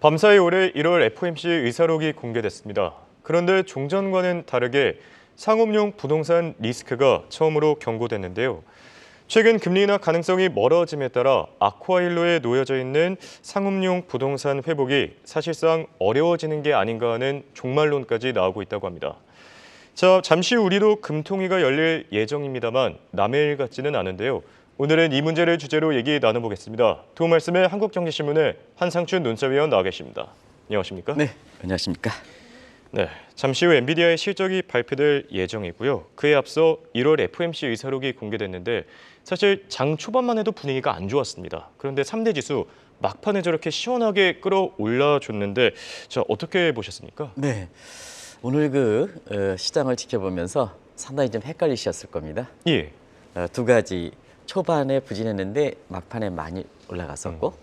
밤사이 올해 1월 FOMC 의사록이 공개됐습니다. 그런데 종전과는 다르게 상업용 부동산 리스크가 처음으로 경고됐는데요. 최근 금리 인하 가능성이 멀어짐에 따라 악화일로에 놓여져 있는 상업용 부동산 회복이 사실상 어려워지는 게 아닌가 하는 종말론까지 나오고 있다고 합니다. 자, 잠시 후 우리도 금통위가 열릴 예정입니다만 남의 일 같지는 않은데요. 오늘은 이 문제를 주제로 얘기 나눠보겠습니다. 도움 말씀에 한국경제신문의 한상춘 논설위원 나와 계십니다. 안녕하십니까? 네, 안녕하십니까? 네, 잠시 후 엔비디아의 실적이 발표될 예정이고요. 그에 앞서 1월 FOMC 의사록이 공개됐는데 사실 장 초반만 해도 분위기가 안 좋았습니다. 그런데 3대 지수 막판에 저렇게 시원하게 끌어올라줬는데 자, 어떻게 보셨습니까? 네, 오늘 시장을 지켜보면서 상당히 좀 헷갈리셨을 겁니다. 예. 두 가지, 초반에 부진했는데 막판에 많이 올라갔었고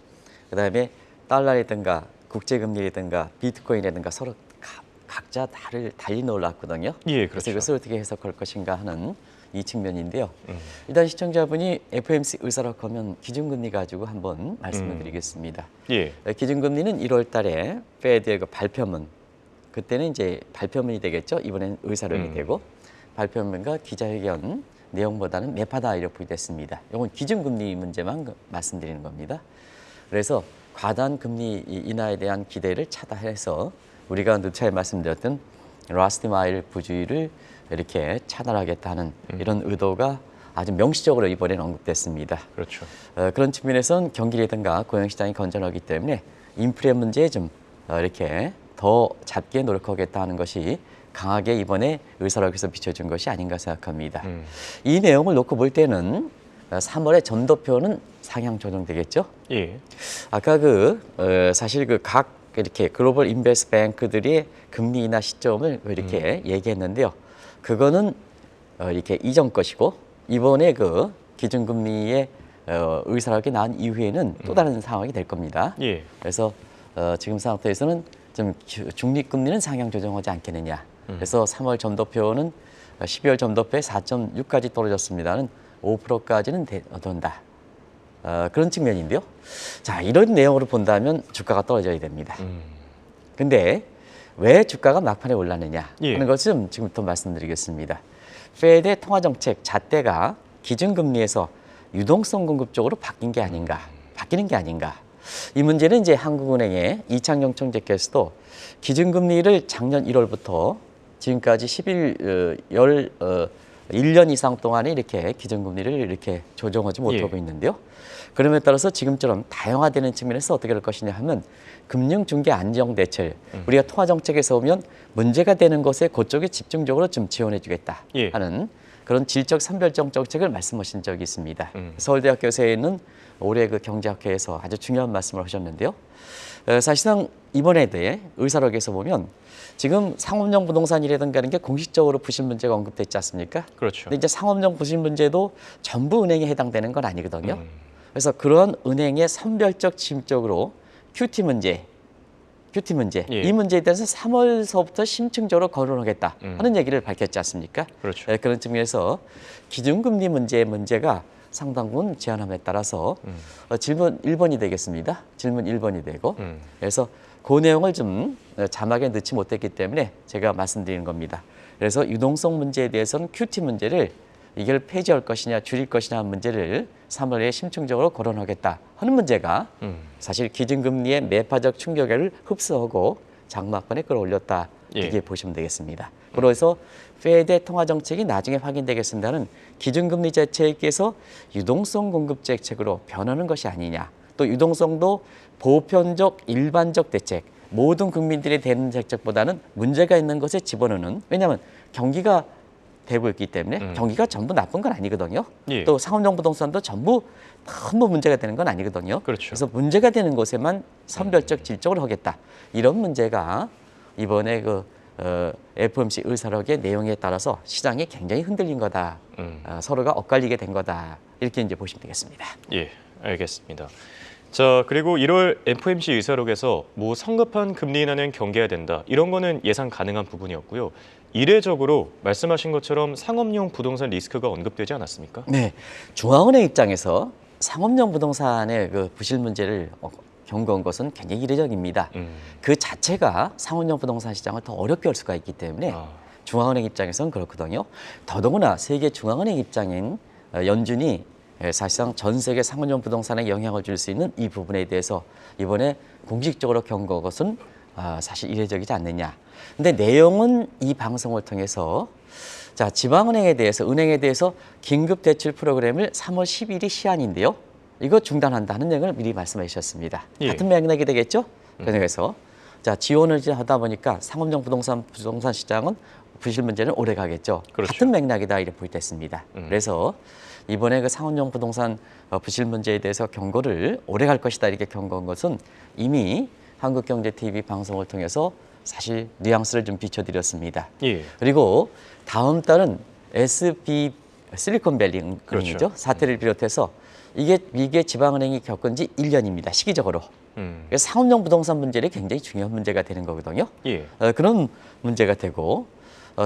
그다음에 달러라든가 국제금리라든가 비트코인이라든가 서로 각자 달리 올랐거든요. 예, 그래서 그렇죠. 이것을 어떻게 해석할 것인가 하는 이 측면인데요. 일단 시청자분이 FOMC 의사록 하면 기준금리 가지고 한번 말씀을 드리겠습니다. 예. 기준금리는 1월 달에 페드의 발표문, 그때는 이제 발표문이 되겠죠. 이번엔 의사록이 되고 발표문과 기자회견 내용보다는 매파다 이렇게 됐습니다. 이건 기준금리 문제만 말씀드리는 겁니다. 그래서 과다한 금리 인하에 대한 기대를 차단해서 우리가 누차에 말씀드렸던 라스트 마일 부주의를 이렇게 차단하겠다는 이런 의도가 아주 명시적으로 이번에는 언급됐습니다. 그렇죠. 그런 측면에서는 경기라든가 고용시장이 건전하기 때문에 인플레 문제에 좀 이렇게 더 잡게 노력하겠다 하는 것이 강하게 이번에 의사록에서 비춰준 것이 아닌가 생각합니다. 이 내용을 놓고 볼 때는 3월에 전도표는 상향 조정되겠죠. 예. 아까 사실 각 이렇게 글로벌 인베스트 뱅크들이 금리 인하 시점을 이렇게 얘기했는데요. 그거는 이렇게 이전 것이고 이번에 기준금리의 의사록이 나온 이후에는 또 다른 상황이 될 겁니다. 예. 그래서 지금 상태에서는 좀 중립금리는 상향 조정하지 않겠느냐. 그래서 3월 점도표는 12월 점도표에 4.6까지 떨어졌습니다는 5%까지는 돈다. 그런 측면인데요. 자, 이런 내용으로 본다면 주가가 떨어져야 됩니다. 근데 왜 주가가 막판에 올랐느냐 하는 것은 지금부터 말씀드리겠습니다. 페드의 통화정책 잣대가 기준금리에서 유동성 공급 쪽으로 바뀌는 게 아닌가. 이 문제는 이제 한국은행의 이창용 총재께서도 기준금리를 작년 1월부터 지금까지 1년 이상 동안에 이렇게 기준금리를 이렇게 조정하지 못하고 있는데요. 그럼에 따라서 지금처럼 다양화되는 측면에서 어떻게 될 것이냐 하면 금융중개 안정대책, 우리가 통화정책에서 보면 문제가 되는 것에 그쪽에 집중적으로 좀 지원해 주겠다 하는 그런 질적 선별적 정책을 말씀하신 적이 있습니다. 서울대학교에서는 올해 경제학회에서 아주 중요한 말씀을 하셨는데요. 사실상 이번에 대해 의사록에서 보면 지금 상업용 부동산이라든가 하는 게 공식적으로 부실 문제가 언급됐지 않습니까? 그렇죠. 근데 이제 상업용 부실 문제도 전부 은행에 해당되는 건 아니거든요. 그래서 그런 은행의 선별적 침적으로 QT 문제 이 문제에 대해서 3월서부터 심층적으로 거론하겠다 하는 얘기를 밝혔지 않습니까? 그렇죠. 그런 측면에서 기준금리 문제가 상당 부분 제한함에 따라서 질문 1번이 되겠습니다. 질문 1번이 되고 그래서 그 내용을 좀 자막에 넣지 못했기 때문에 제가 말씀드리는 겁니다. 그래서 유동성 문제에 대해서는 QT 문제를 이걸 폐지할 것이냐 줄일 것이냐 하는 문제를 3월에 심층적으로 거론하겠다 하는 문제가 사실 기준금리의 매파적 충격을 흡수하고 장막판에 끌어올렸다. 이렇게 보시면 되겠습니다. 그래서 페드의 통화정책이 나중에 확인되겠습니다는 기준금리 정책에서 유동성 공급 정책으로 변하는 것이 아니냐. 또 유동성도 보편적 일반적 대책, 모든 국민들이 되는 정책보다는 문제가 있는 것에 집어넣는, 왜냐하면 경기가 되고 있기 때문에 경기가 전부 나쁜 건 아니거든요. 또 상업용 부동산도 전부 너무 문제가 되는 건 아니거든요. 그렇죠. 그래서 문제가 되는 곳에만 선별적 질적으로 하겠다. 이런 문제가 이번에 FOMC 의사록의 내용에 따라서 시장이 굉장히 흔들린 거다. 서로가 엇갈리게 된 거다. 이렇게 이제 보시면 되겠습니다. 예, 알겠습니다. 자, 그리고 1월 FOMC 의사록에서 성급한 금리 인하는 경계해야 된다. 이런 거는 예상 가능한 부분이었고요. 이례적으로 말씀하신 것처럼 상업용 부동산 리스크가 언급되지 않았습니까? 네, 중앙은행 입장에서 상업용 부동산의 부실 문제를 경고한 것은 굉장히 이례적입니다. 그 자체가 상업용 부동산 시장을 더 어렵게 할 수가 있기 때문에 중앙은행 입장에서는 그렇거든요. 더더구나 세계 중앙은행 입장인 연준이 사실상 전 세계 상업용 부동산에 영향을 줄 수 있는 이 부분에 대해서 이번에 공식적으로 경고한 것은 사실 이례적이지 않느냐. 근데 내용은 이 방송을 통해서 자, 지방은행에 대해서, 은행에 대해서 긴급 대출 프로그램을 3월 10일이 시한인데요. 이거 중단한다는 내용을 미리 말씀해 주셨습니다. 예. 같은 맥락이 되겠죠? 그래서 자, 지원을 하다 보니까 상업용 부동산 시장은 부실 문제는 오래 가겠죠. 그렇죠. 같은 맥락이다 이렇게 볼 때 있습니다. 그래서 이번에 그 상업용 부동산 부실 문제에 대해서 경고를 오래 갈 것이다 이렇게 경고한 것은 이미 한국경제TV 방송을 통해서 사실 뉘앙스를 좀 비춰드렸습니다. 예. 그리고 다음 달은 SB 실리콘밸리 은행이죠. 그렇죠. 사태를 비롯해서 이게 미국의 지방은행이 겪은 지 1년입니다. 시기적으로. 그래서 상업용 부동산 문제는 굉장히 중요한 문제가 되는 거거든요. 예. 그런 문제가 되고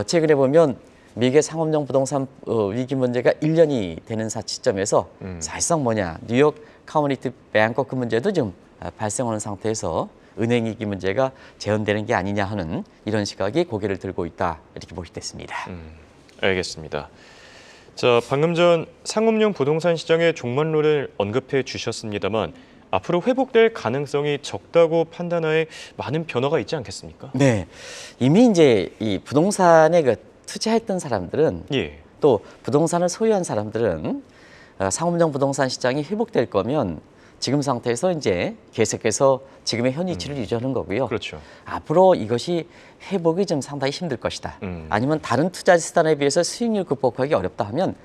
최근에 보면 미국의 상업용 부동산 위기 문제가 1년이 되는 시점에서 사실상 뭐냐 뉴욕 커뮤니티 뱅커크 문제도 좀 발생하는 상태에서 은행 위기 문제가 재현되는 게 아니냐 하는 이런 시각이 고개를 들고 있다 이렇게 볼 수 있습니다. 알겠습니다. 자, 방금 전 상업용 부동산 시장의 종말론을 언급해 주셨습니다만 앞으로 회복될 가능성이 적다고 판단하에 많은 변화가 있지 않겠습니까? 네, 이미 이제 이 부동산에 투자했던 사람들은 예. 또 부동산을 소유한 사람들은 상업용 부동산 시장이 회복될 거면 지금 상태에서 이제 계속해서 지금의 현 위치를 유지하는 거고요. 그렇죠. 앞으로 이것이 회복이 좀 상당히 힘들 것이다. 아니면 다른 투자 수단에 비해서 수익률 극복하기 어렵다 하면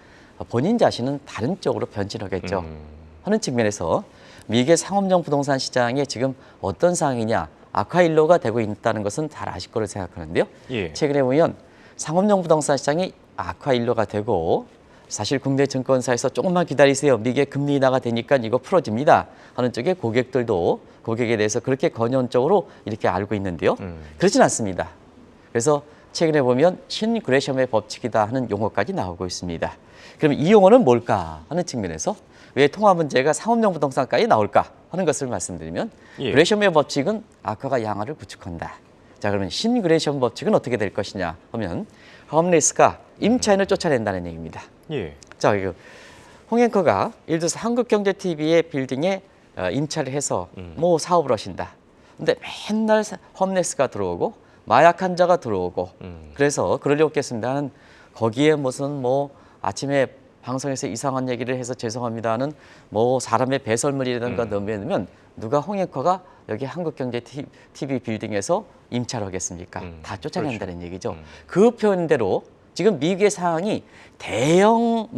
본인 자신은 다른 쪽으로 변진하겠죠. 하는 측면에서 미국의 상업용 부동산 시장에 지금 어떤 상황이냐 악화일로가 되고 있다는 것은 잘 아실 거로 생각하는데요. 예. 최근에 보면 상업용 부동산 시장이 악화일로가 되고 사실 국내 증권사에서 조금만 기다리세요. 미국의 금리 인하가 되니까 이거 풀어집니다. 하는 쪽에 고객들도 고객에 대해서 그렇게 건연적으로 이렇게 알고 있는데요. 그렇진 않습니다. 그래서 최근에 보면 신그레셈의 법칙이다 하는 용어까지 나오고 있습니다. 그럼 이 용어는 뭘까 하는 측면에서 왜 통화 문제가 상업용 부동산까지 나올까 하는 것을 말씀드리면 예. 그레셈의 법칙은 악화가 양화를 구축한다. 자, 그러면 신그레셈 법칙은 어떻게 될 것이냐 하면 홈리스가 임차인을 쫓아낸다는 얘기입니다. 예. 자, 이거 홍 앵커가 예를 들어서 한국경제TV의 빌딩에 임차를 해서 뭐 사업을 하신다. 근데 맨날 홈리스가 들어오고 마약 환자가 들어오고 그래서 그러려고 했겠습니다는 거기에 무슨 뭐 아침에 방송에서 이상한 얘기를 해서 죄송합니다는 뭐 사람의 배설물이라든가 넣으면 누가 홍 앵커가 여기 한국경제TV 빌딩에서 임차를 하겠습니까? 다 쫓아낸다는 그렇죠. 얘기죠. 그 표현대로 지금 미국의 상황이 대형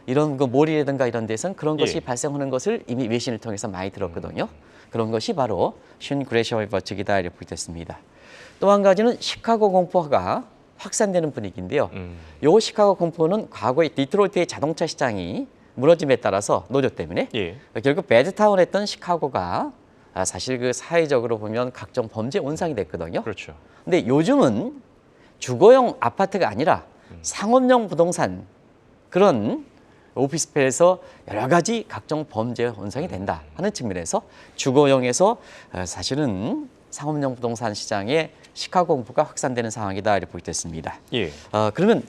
이런 몰이라든가 이런 데서는 그런 것이 예. 발생하는 것을 이미 외신을 통해서 많이 들었거든요. 그런 것이 바로 신그레셈의 법칙이다 이렇게 보겠습니다. 또 한 가지는 시카고 공포가 확산되는 분위기인데요. 요 시카고 공포는 과거에 디트로이트의 자동차 시장이 무너짐에 따라서 노조 때문에 예. 결국 배드타운 했던 시카고가 사실 그 사회적으로 보면 각종 범죄 온상이 됐거든요. 그렇죠. 근데 요즘은 주거용 아파트가 아니라 상업용 부동산 그런 오피스텔에서 여러 가지 각종 범죄 온상이 된다 하는 측면에서 주거용에서 사실은 상업용 부동산 시장에 시카고 공포가 확산되는 상황이다 이렇게 보게 됐습니다. 예. 그러면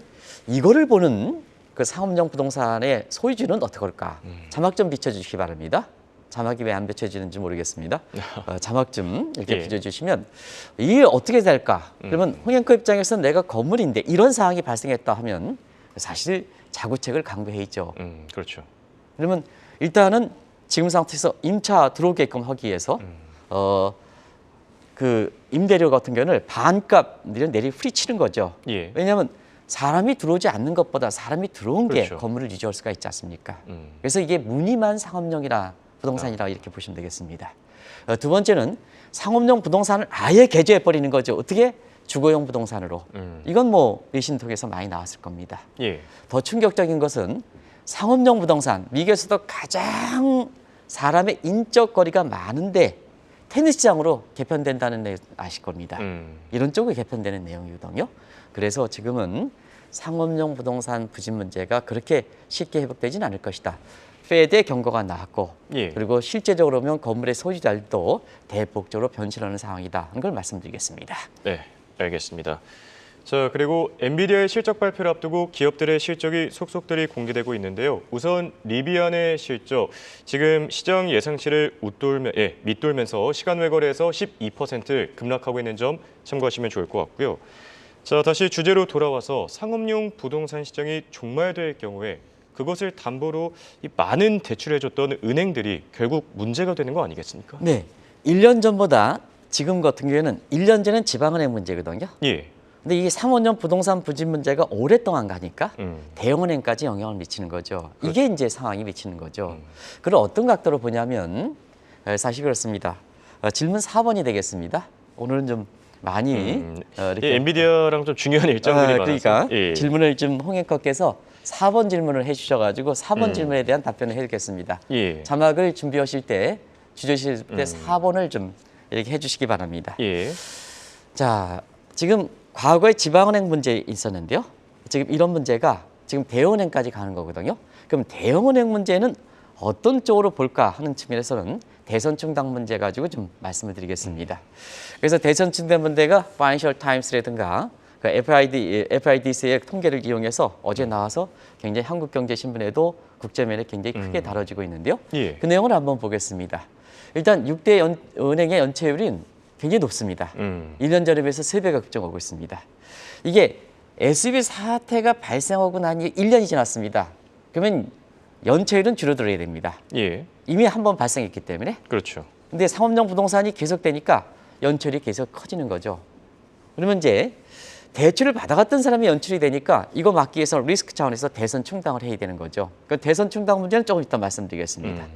이거를 보는 그 상업용 부동산의 소유주는 어떻게 할까? 자막 좀 비춰주시기 바랍니다. 자막이 왜 안 비춰지는지 모르겠습니다. 자막 좀 이렇게 예. 비춰주시면 이게 어떻게 될까? 그러면 홍 앵커 입장에서는 내가 건물인데 이런 상황이 발생했다 하면 사실 자구책을 강구해 있죠. 그렇죠. 그러면 일단은 지금 상태에서 임차 들어오게끔 하기 위해서 그 임대료 같은 경우는 반값 내리 후리치는 거죠. 예. 왜냐하면 사람이 들어오지 않는 것보다 사람이 들어온 게 그렇죠. 건물을 유지할 수가 있지 않습니까? 그래서 이게 무늬만 상업용이라 부동산이라 이렇게 보시면 되겠습니다. 두 번째는 상업용 부동산을 아예 개조해 버리는 거죠. 어떻게? 주거용 부동산으로. 이건 뭐 외신 통해서 많이 나왔을 겁니다. 예. 더 충격적인 것은 상업용 부동산, 미국에서도 가장 사람의 인적 거리가 많은데 테니스장으로 개편된다는 내용 아실 겁니다. 이런 쪽으로 개편되는 내용이거든요. 그래서 지금은 상업용 부동산 부진 문제가 그렇게 쉽게 회복되지는 않을 것이다. 페드의 경고가 나왔고 예. 그리고 실제적으로 보면 건물의 소유자들도 대폭적으로 변실하는 상황이다 하는 걸 말씀드리겠습니다. 네, 알겠습니다. 자, 그리고 엔비디아의 실적 발표를 앞두고 기업들의 실적이 속속들이 공개되고 있는데요. 우선 리비안의 실적, 지금 시장 예상치를 밑돌면서 시간 외거래에서 12% 급락하고 있는 점 참고하시면 좋을 것 같고요. 자, 다시 주제로 돌아와서 상업용 부동산 시장이 종말될 경우에 그것을 담보로 이 많은 대출해줬던 은행들이 결국 문제가 되는 거 아니겠습니까? 네, 1년 전보다 지금 같은 경우에는 1년 전엔 지방은행 문제거든요. 예. 근데 이 3, 5년 부동산 부진 문제가 오랫동안 가니까 음. 대형은행까지 영향을 미치는 거죠. 이게 이제 상황이 미치는 거죠. 그걸 어떤 각도로 보냐면 사실 그렇습니다. 질문 4번이 되겠습니다. 오늘은 좀 많이 예, 엔비디아랑 좀 중요한 일정들이 많아서. 그러니까 예. 질문을 좀 홍익커께서 4번 질문을 해주셔가지고 4번 질문에 대한 답변을 해드리겠습니다. 예. 자막을 준비하실 때 주저실 때 4번을 좀 이렇게 해주시기 바랍니다. 예. 자, 지금 과거에 지방은행 문제 있었는데요. 지금 이런 문제가 지금 대형은행까지 가는 거거든요. 그럼 대형은행 문제는 어떤 쪽으로 볼까 하는 측면에서는 대선 충당 문제 가지고 좀 말씀을 드리겠습니다. 그래서 대선 충당 문제가 파이낸셜 타임스라든가 그 FIDC의 통계를 이용해서 어제 나와서 굉장히 한국경제신문에도 국제면에 굉장히 크게 다뤄지고 있는데요. 예. 그 내용을 한번 보겠습니다. 일단 6대 은행의 연체율은 굉장히 높습니다. 1년 전에 비해서 3배가 급증하고 있습니다. 이게 SVB 사태가 발생하고 난 이후 1년이 지났습니다. 그러면 연체율은 줄어들어야 됩니다. 예. 이미 한 번 발생했기 때문에. 그렇죠. 근데 상업용 부동산이 계속되니까 연체율이 계속 커지는 거죠. 그러면 이제 대출을 받아갔던 사람이 연출이 되니까 이거 막기 위해서 리스크 차원에서 대선 충당을 해야 되는 거죠. 그 대선 충당 문제는 조금 이따 말씀드리겠습니다.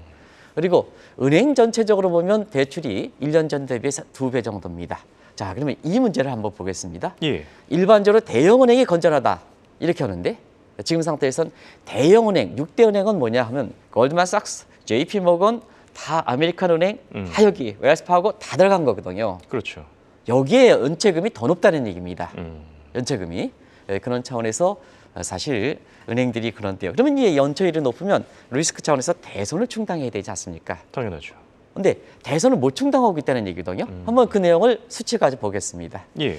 그리고 은행 전체적으로 보면 대출이 1년 전 대비해서 2배 정도입니다. 자, 그러면 이 문제를 한번 보겠습니다. 예. 일반적으로 대형은행이 건전하다 이렇게 하는데 지금 상태에선 대형은행, 6대 은행은 뭐냐 하면 골드만삭스, JP모건, 다 아메리칸은행, 하여기, 웰스파고 다 들어간 거거든요. 그렇죠. 여기에 연체금이 더 높다는 얘기입니다. 음. 연체금이. 그런 차원에서 사실 은행들이 그런데요. 그러면 이 연체율이 높으면 리스크 차원에서 대선을 충당해야 되지 않습니까? 당연하죠. 근데 대선을 못 충당하고 있다는 얘기거든요. 한번 그 내용을 수치 가지고 보겠습니다. 예.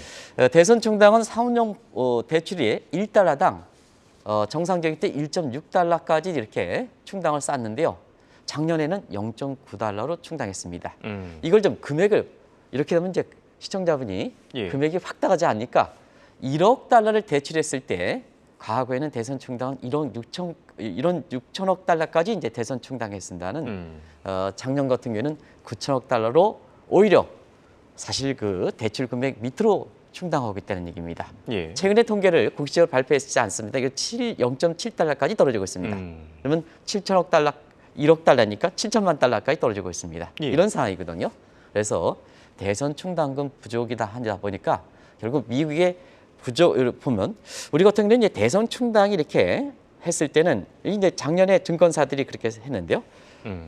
대선 충당은 상업용 대출이 1달러당 정상적일 때 1.6달러까지 이렇게 충당을 쌓았는데요. 작년에는 0.9달러로 충당했습니다. 이걸 좀 금액을 이렇게 되면 이제 시청자분이 예. 금액이 확 나가지 않으니까 1억 달러를 대출했을 때 과거에는 대선 충당은 1억 6천억 달러까지 이제 대선 충당했습니다는 작년 같은 경우에는 9천억 달러로 오히려 사실 그 대출 금액 밑으로 충당하고 있다는 얘기입니다. 예. 최근에 통계를 공식적으로 발표했지 않습니다. 이거 0.7달러까지 떨어지고 있습니다. 그러면 7천억 달러, 1억 달러니까 7천만 달러까지 떨어지고 있습니다. 예. 이런 상황이거든요. 그래서 대선 충당금 부족이다 하다 보니까 결국 미국의 부족을 보면 우리 같은 경우는 이제 대선 충당이 이렇게 했을 때는 이제 작년에 증권사들이 그렇게 했는데요.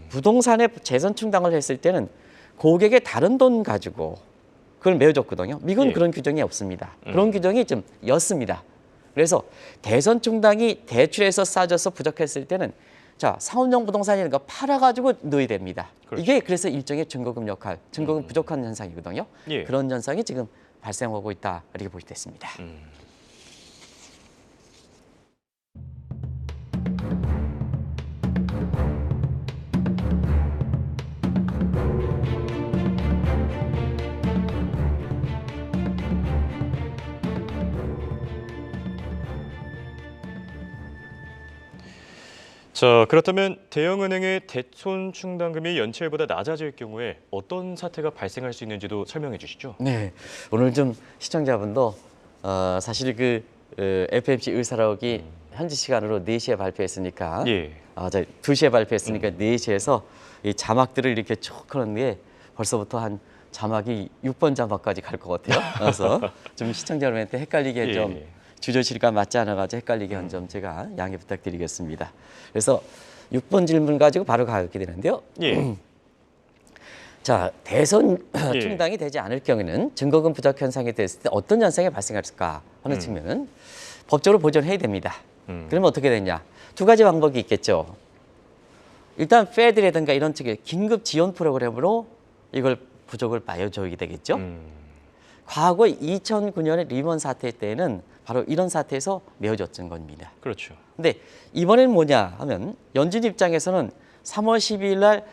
부동산에 재선 충당을 했을 때는 고객의 다른 돈 가지고 그걸 메워줬거든요. 미국은 예. 그런 규정이 없습니다. 그런 규정이 좀 였습니다. 그래서 대선 충당이 대출에서 싸져서 부족했을 때는 자, 상업용 부동산이라는 거 팔아가지고 넣어야 됩니다. 그렇죠. 이게 그래서 일종의 증거금 역할, 증거금 부족한 현상이거든요. 예. 그런 현상이 지금 발생하고 있다 이렇게 볼 수 있습니다. 자, 그렇다면 대형은행의 대손 충당금이 연체율보다 낮아질 경우에 어떤 사태가 발생할 수 있는지도 설명해 주시죠. 네, 오늘 좀 시청자분도 사실 그 FMC 의사록이 현지 시간으로 4시에 발표했으니까 예. 2시에 발표했으니까 4시에서 이 자막들을 이렇게 쭉 하는데 벌써부터 한 자막이 6번 자막까지 갈 것 같아요. 그래서 좀 시청자 여러분한테 헷갈리게 예. 좀 주저실과 맞지 않아가지고 헷갈리게 한 점 제가 양해 부탁드리겠습니다. 그래서 6번 질문 가지고 바로 가게 되는데요. 예. 자, 대선 예. 충당이 되지 않을 경우에는 증거금 부족 현상이 됐을 때 어떤 현상이 발생할까 하는 측면은 법적으로 보존해야 됩니다. 그러면 어떻게 되냐? 두 가지 방법이 있겠죠. 일단 페드라든가 이런 측의 긴급 지원 프로그램으로 이걸 부족을 마여줘야 되겠죠. 과거 2009년의 리먼 사태 때는 바로 이런 사태에서 메워졌던 겁니다. 그렇죠. 근데 이번엔 뭐냐 하면 연준 입장에서는 3월 12일 날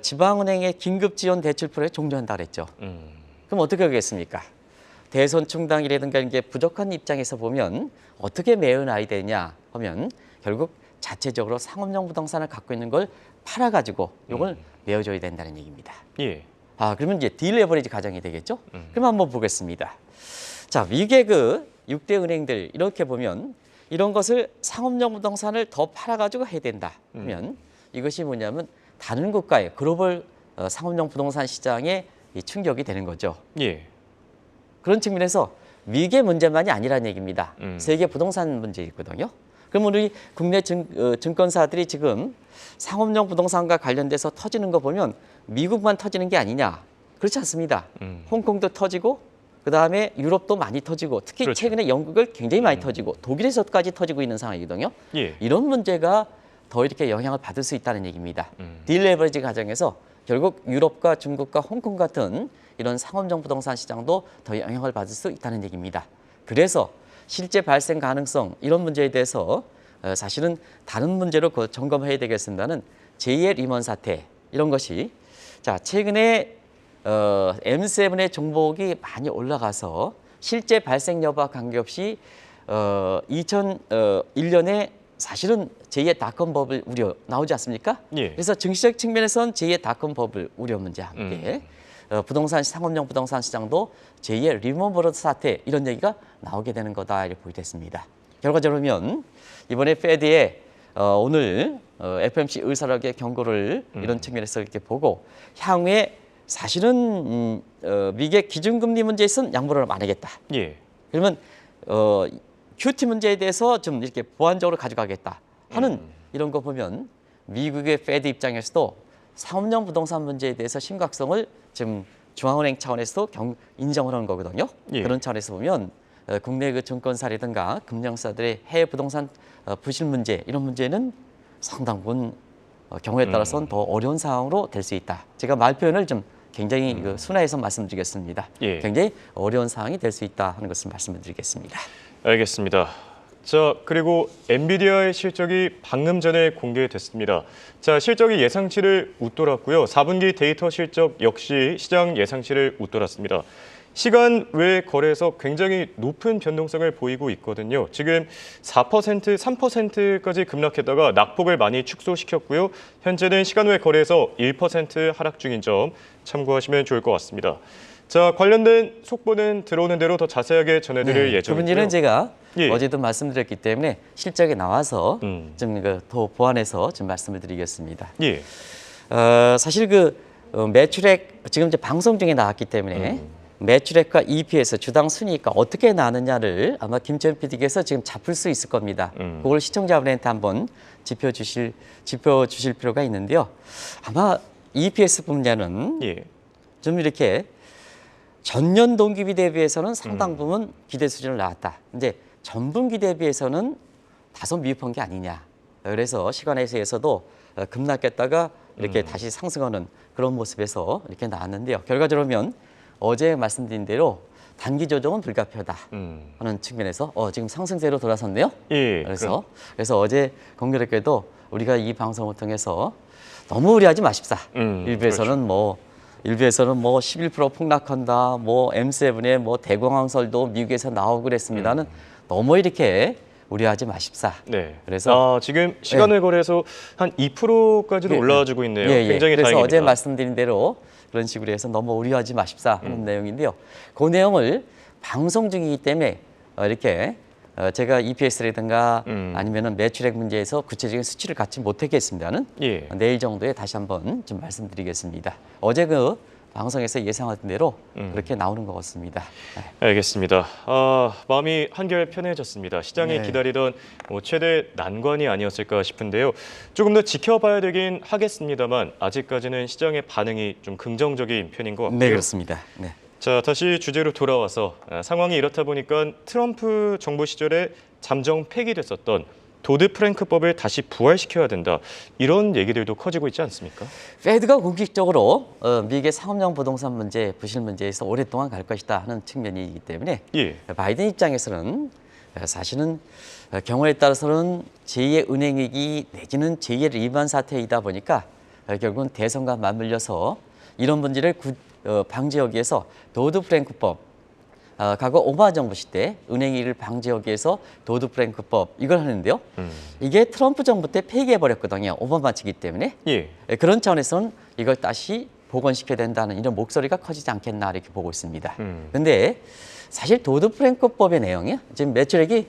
지방은행의 긴급 지원 대출 프로그램 종료한다 그랬죠. 그럼 어떻게 하겠습니까? 대선 충당이라든가 이게 부족한 입장에서 보면 어떻게 메워놔야 되냐 하면 결국 자체적으로 상업용 부동산을 갖고 있는 걸 팔아가지고 이걸 메워줘야 된다는 얘기입니다. 예. 그러면 이제 딜레버리지 과정이 되겠죠? 그럼 한번 보겠습니다. 자, 미국의 그 6대 은행들 이렇게 보면 이런 것을 상업용 부동산을 더 팔아가지고 해야 된다. 하면 이것이 뭐냐면 다른 국가의 글로벌 상업용 부동산 시장에 이 충격이 되는 거죠. 예. 그런 측면에서 미국의 문제만이 아니라는 얘기입니다. 세계 부동산 문제이거든요. 그럼 우리 국내 증권사들이 지금 상업용 부동산과 관련돼서 터지는 거 보면 미국만 터지는 게 아니냐. 그렇지 않습니다. 홍콩도 터지고 그다음에 유럽도 많이 터지고 특히 그렇죠. 최근에 영국을 굉장히 많이 터지고 독일에서까지 터지고 있는 상황이거든요. 예. 이런 문제가 더 이렇게 영향을 받을 수 있다는 얘기입니다. 딜레버리지 과정에서 결국 유럽과 중국과 홍콩 같은 이런 상업용 부동산 시장도 더 영향을 받을 수 있다는 얘기입니다. 그래서 실제 발생 가능성 이런 문제에 대해서 사실은 다른 문제로 점검해야 되겠습니다는 제2의 리먼 사태 이런 것이 자 최근에 M7의 종목이 많이 올라가서 실제 발생 여부와 관계없이 2001년에 사실은 제2의 닷컴 버블 우려 나오지 않습니까? 예. 그래서 증시적 측면에서는 제2의 닷컴 버블 우려 문제와 함께 부동산 상업용 부동산 시장도 제2의 리먼 브러더스 사태 이런 얘기가 나오게 되는 거다 이렇게 보게 됐습니다. 결과적으로 보면 이번에 페드의 오늘 FOMC 의사록의 경고를 이런 측면에서 이렇게 보고 향후에 사실은 미국의 기준금리 문제에서는 양보를 안 하겠다. 예. 그러면 QT 문제에 대해서 좀 이렇게 보완적으로 가져가겠다 하는 이런 거 보면 미국의 페드 입장에서도 상업용 부동산 문제에 대해서 심각성을 지금 중앙은행 차원에서도 인정을 하는 거거든요. 예. 그런 차원에서 보면 국내 그 증권사라든가 금융사들의 해외 부동산 부실 문제 이런 문제는 상당 부분 경우에 따라서는 더 어려운 상황으로 될 수 있다. 제가 말 표현을 좀 굉장히 순화해서 말씀드리겠습니다. 예. 굉장히 어려운 상황이 될 수 있다 하는 것을 말씀을 드리겠습니다. 알겠습니다. 자, 그리고 엔비디아의 실적이 방금 전에 공개됐습니다. 자, 실적이 예상치를 웃돌았고요. 4분기 데이터 실적 역시 시장 예상치를 웃돌았습니다. 시간 외 거래에서 굉장히 높은 변동성을 보이고 있거든요. 지금 4%, 3%까지 급락했다가 낙폭을 많이 축소시켰고요. 현재는 시간 외 거래에서 1% 하락 중인 점 참고하시면 좋을 것 같습니다. 자, 관련된 속보는 들어오는 대로 더 자세하게 전해드릴 그 예정이고요. 문제는 제가 예. 어제도 말씀드렸기 때문에 실적에 나와서 좀 더 보완해서 좀 말씀을 드리겠습니다. 예. 사실 그 매출액 지금 이제 방송 중에 나왔기 때문에 매출액과 EPS 주당 순이익가 어떻게 나느냐를 아마 김채연 PD께서 지금 잡을 수 있을 겁니다. 그걸 시청자분한테 한번 짚어주실 필요가 있는데요. 아마 EPS 분야는 예. 좀 이렇게 전년 동기비 대비해서는 상당 부분 기대 수준을 나왔다. 이제 전분기 대비해서는 다소 미흡한 게 아니냐. 그래서 시간에서도 급락했다가 이렇게 다시 상승하는 그런 모습에서 이렇게 나왔는데요. 결과적으로 보면 어제 말씀드린 대로 단기 조정은 불가피하다 하는 측면에서 지금 상승세로 돌아섰네요. 예. 그래서 어제 공교롭게도 우리가 이 방송을 통해서 너무 우려하지 마십사. 일부에서는 그렇죠. 일부에서는 11% 폭락한다. M7의 대공황설도 미국에서 나오고 그랬습니다는 너무 이렇게 우려하지 마십사. 네. 그래서 지금 시간을 거래해서 한 2%까지도 올라와주고 있네요. 굉장히 그래서 다행입니다. 어제 말씀드린 대로 그런 식으로 해서 너무 우려하지 마십사 하는 내용인데요. 그 내용을 방송 중이기 때문에 이렇게 제가 EPS라든가 아니면은 매출액 문제에서 구체적인 수치를 갖지 못했겠습니다는 예. 내일 정도에 다시 한번 좀 말씀드리겠습니다. 어제 그 방송에서 예상하던 대로 그렇게 나오는 것 같습니다. 네. 알겠습니다. 마음이 한결 편해졌습니다. 시장이 네. 기다리던 최대 난관이 아니었을까 싶은데요. 조금 더 지켜봐야 되긴 하겠습니다만 아직까지는 시장의 반응이 좀 긍정적인 편인 것 같고요. 네, 그렇습니다. 네. 자, 다시 주제로 돌아와서 상황이 이렇다 보니까 트럼프 정부 시절에 잠정 폐기됐었던 도드-프랭크법을 다시 부활시켜야 된다. 이런 얘기들도 커지고 있지 않습니까? 페드가 공식적으로 미국의 상업용 부동산 문제, 부실 문제에서 오랫동안 갈 것이다 하는 측면이기 때문에 예. 바이든 입장에서는 사실은 경우에 따라서는 제2의 은행위기 내지는 제2의 리만 사태이다 보니까 결국은 대선과 맞물려서 이런 문제를 방지하기 위해서 도드-프랭크법, 과거 오바마 정부 시대 은행위기를 방지하기 위해서 도드-프랭크법 이걸 하는데요. 이게 트럼프 정부 때 폐기해버렸거든요. 오바마 측이기 때문에. 예. 그런 차원에서는 이걸 다시 복원시켜야 된다는 이런 목소리가 커지지 않겠나 이렇게 보고 있습니다. 그런데 사실 도드-프랭크법의 내용이 지금 매출액이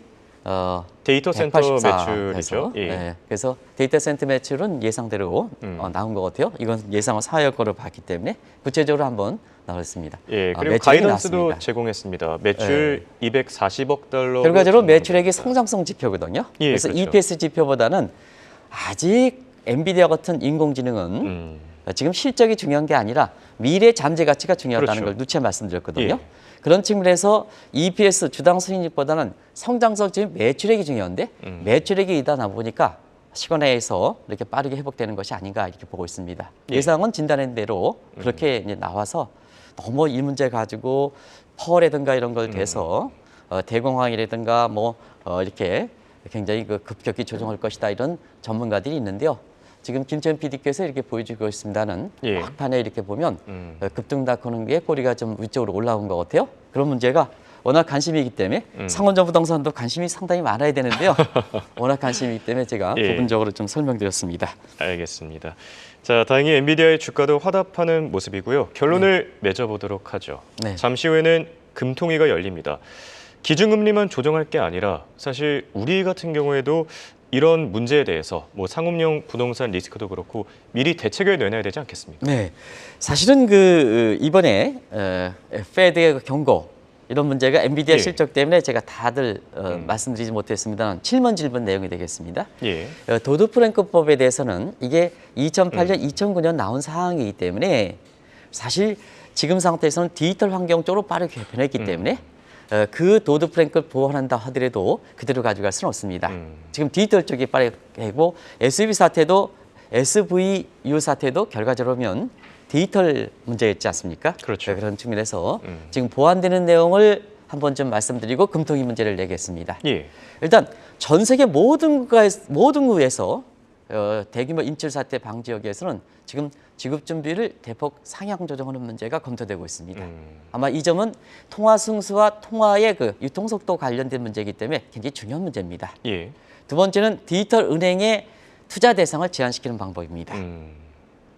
데이터 센터 184 매출이죠. 해서, 예. 네, 그래서 데이터 센터 매출은 예상대로 나온 것 같아요. 이건 예상을 사회할 거로 봤기 때문에 구체적으로 한번 나왔습니다. 예, 그리고 매출액이 가이던스도 나왔습니다. 제공했습니다. 매출 240억 달러. 결과적으로 매출액이 성장성 지표거든요. 예, 그래서 그렇죠. EPS 지표보다는 아직 엔비디아 같은 인공지능은 지금 실적이 중요한 게 아니라 미래 잠재 가치가 중요하다는 그렇죠. 걸 누차 말씀드렸거든요. 예. 그런 측면에서 EPS 주당 수익률보다는 성장성 지금 매출액이 중요한데 매출액이 이다 보니까 시간내에서 이렇게 빠르게 회복되는 것이 아닌가 이렇게 보고 있습니다. 예. 예상은 진단한 대로 그렇게 이제 나와서 너무 이 문제 가지고 퍼라든가 이런 걸 대서 대공황이라든가 이렇게 굉장히 급격히 조정할 것이다 이런 전문가들이 있는데요. 지금 김천 PD께서 이렇게 보여주고 있습니다는 예. 막판에 이렇게 보면 급등락하는 게 꼬리가 좀 위쪽으로 올라온 것 같아요. 그런 문제가 워낙 관심이기 때문에 상원전 부동산도 관심이 상당히 많아야 되는데요. 워낙 관심이기 때문에 제가 예. 부분적으로 좀 설명드렸습니다. 알겠습니다. 자, 다행히 엔비디아의 주가도 화답하는 모습이고요. 결론을 맺어보도록 하죠. 네. 잠시 후에는 금통위가 열립니다. 기준금리만 조정할 게 아니라 사실 우리 같은 경우에도 이런 문제에 대해서 상업용 부동산 리스크도 그렇고 미리 대책을 내놔야 되지 않겠습니까? 네, 사실은 이번에 페드의 경고 이런 문제가 엔비디아 예. 실적 때문에 제가 다들 말씀드리지 못했습니다만 칠문질문 내용이 되겠습니다. 예. 도드-프랭크법에 대해서는 이게 2008년, 2009년 나온 사항이기 때문에 사실 지금 상태에서는 디지털 환경 쪽으로 빠르게 변했기 때문에 그 도드-프랭크를 보완한다 하더라도 그대로 가져갈 수는 없습니다. 지금 디지털 쪽이 빠르게 되고 SVU 사태도 결과적으로 보면 디지털 문제였지 않습니까? 그렇죠. 그런 측면에서 지금 보완되는 내용을 한번 좀 말씀드리고 금통위 문제를 내겠습니다. 예. 일단 전 세계 모든 구에서 대규모 인출 사태 방지하기 위해서는 지금 지급 준비를 대폭 상향 조정하는 문제가 검토되고 있습니다. 아마 이 점은 통화 승수와 통화의 유통 속도 관련된 문제이기 때문에 굉장히 중요한 문제입니다. 예. 두 번째는 디지털 은행의 투자 대상을 제한시키는 방법입니다.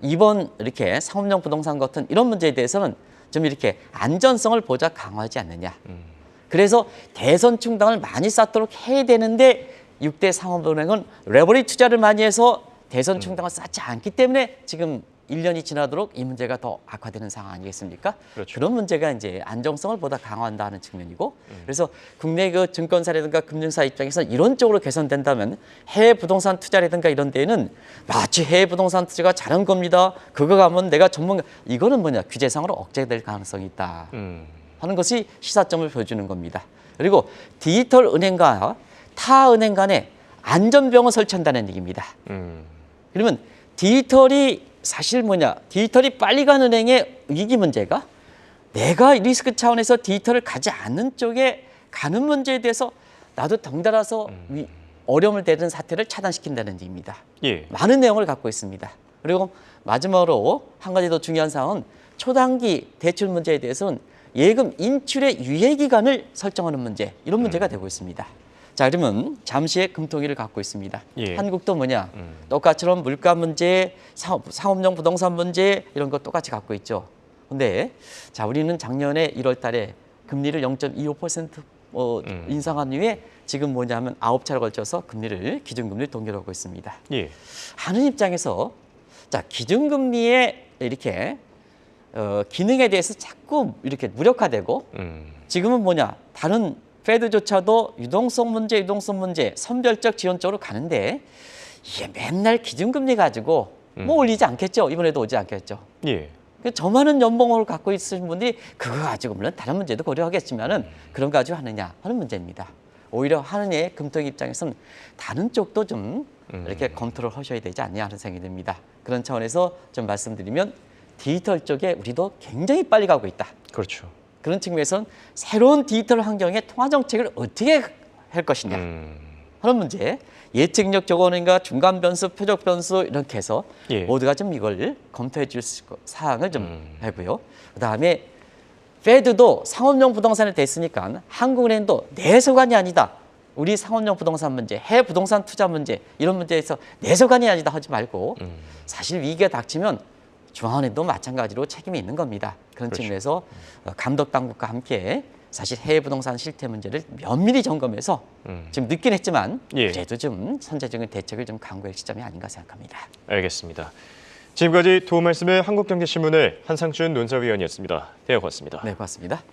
이번 이렇게 상업용 부동산 같은 이런 문제에 대해서는 좀 이렇게 안전성을 보자 강화하지 않느냐. 그래서 대선 충당을 많이 쌓도록 해야 되는데 6대 상업은행은 레버리지 투자를 많이 해서 대선 충당을 쌓지 않기 때문에 지금 1년이 지나도록 이 문제가 더 악화되는 상황 아니겠습니까? 그렇죠. 그런 문제가 이제 안정성을 보다 강화한다는 측면이고 그래서 국내 증권사라든가 금융사 입장에서는 이런 쪽으로 개선된다면 해외 부동산 투자라든가 이런 데에는 마치 해외 부동산 투자가 잘한 겁니다. 그거 가면 내가 전문가 이거는 규제상으로 억제될 가능성이 있다 하는 것이 시사점을 보여주는 겁니다. 그리고 디지털 은행과 타 은행 간에 안전병을 설치한다는 얘기입니다. 그러면 디지털이 사실 디지털이 빨리 가는 은행의 위기 문제가 내가 리스크 차원에서 디지털을 가지 않는 쪽에 가는 문제에 대해서 나도 덩달아서 어려움을 대는 사태를 차단시킨다는 얘기입니다. 예. 많은 내용을 갖고 있습니다. 그리고 마지막으로 한 가지 더 중요한 사항은 초단기 대출 문제에 대해서는 예금 인출의 유예 기간을 설정하는 문제 이런 문제가 되고 있습니다. 자, 그러면 잠시의 금통위를 갖고 있습니다. 예. 한국도 똑같이처럼 물가 문제, 상업용 부동산 문제 이런 거 똑같이 갖고 있죠. 근데 자, 우리는 작년에 1월 달에 금리를 0.25% 인상한 이후에 지금 9차례 걸쳐서 기준금리를 동결하고 있습니다. 예. 하는 입장에서 자, 기준금리의 이렇게 기능에 대해서 자꾸 이렇게 무력화되고 지금은 다른 페드조차도 유동성 문제, 선별적 지원 쪽으로 가는데 이게 맨날 기준금리 가지고 올리지 않겠죠. 이번에도 오지 않겠죠. 예. 저 많은 연봉을 갖고 있으신 분들이 그거 가지고 물론 다른 문제도 고려하겠지만은 그런 거 가지고 하느냐 하는 문제입니다. 오히려 한은의 금통 입장에서는 다른 쪽도 좀 이렇게 검토를 하셔야 되지 않냐 하는 생각이 듭니다. 그런 차원에서 좀 말씀드리면 디지털 쪽에 우리도 굉장히 빨리 가고 있다. 그렇죠. 그런 측면에서는 새로운 디지털 환경의 통화 정책을 어떻게 할 것이냐 하는 문제, 예측력 적어낸가 중간 변수, 표적 변수 이렇게 해서 예. 모두가 좀 이걸 검토해 줄 사항을 좀 하고요. 그다음에 페드도 상업용 부동산에 됐으니까 한국은행도 내소관이 아니다. 우리 상업용 부동산 문제, 해외 부동산 투자 문제 이런 문제에서 내소관이 아니다 하지 말고 사실 위기가 닥치면 중앙은행도 마찬가지로 책임이 있는 겁니다. 그런 그렇죠. 측면에서 감독 당국과 함께 사실 해외 부동산 실태 문제를 면밀히 점검해서 지금 늦긴 했지만 예. 그래도 좀 선제적인 대책을 좀 강구할 시점이 아닌가 생각합니다. 알겠습니다. 지금까지 도움 말씀의 한국경제신문의 한상준 논사위원이었습니다. 네, 고맙습니다. 네, 고맙습니다.